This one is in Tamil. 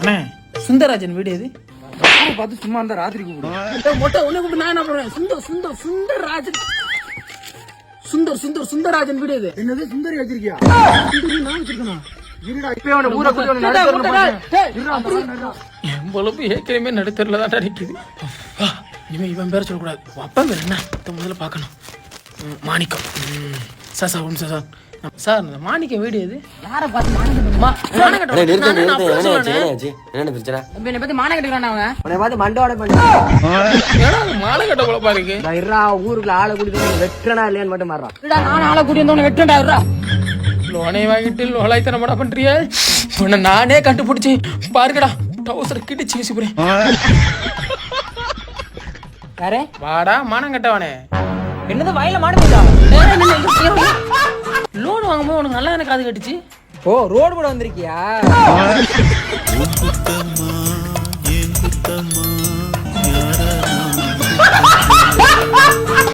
அண்ணே சுந்தரராஜன் வீடு எது? பார்த்து சும்மா இருந்தா ராத்திரி கூப்பிடுவேன். மொட்டை உன்னை கூப்பிட்டு நான் என்ன பண்ணுவேன்? சுந்தரராஜன் சுந்தரராஜன் வீடு எது? என்னது சுந்தரி வச்சிருக்கியா? சுந்தரி நான் வச்சிருக்கேன். இருடா இப்ப அவனை ஊரை கூட்டி வந்து நடுத்தரல என் பொழப்பு ஏற்கனவே நடுத்தரில் தான் நிற்கிது. இனிமே இவன் பேர சொல்லக்கூடாது. அப்பா பேர் என்ன முதல்ல பார்க்கணும். மாணிக்கம். சார் ஒன்று சார் இந்த மாணிக்கம் வீடு எது? யாரை பார்த்து மானகட்ட குழப்பா இருக்கு. ஊருக்குள்ள ஆளை கூட்டிட்டு வெட்டனா இல்லையான்னு மட்டும் மாறான். நான் ஆளை கூட்டி வந்து வெட்டா லோனை வாங்கிட்டு லோலாய்த்தனமாடா பண்றியா? உன்னை நானே கண்டுபிடிச்சி பாருங்கடா டவுசர் கிட்டிச்சு வீசிப்புறேன். யாரே வாடா மானம் கட்டவானே. என்னது வயல மாடு லோன் வாங்கும்போது உனக்கு நல்லா எனக்கு காது கட்டுச்சு. ஓ ரோடு கூட வந்திருக்கியா?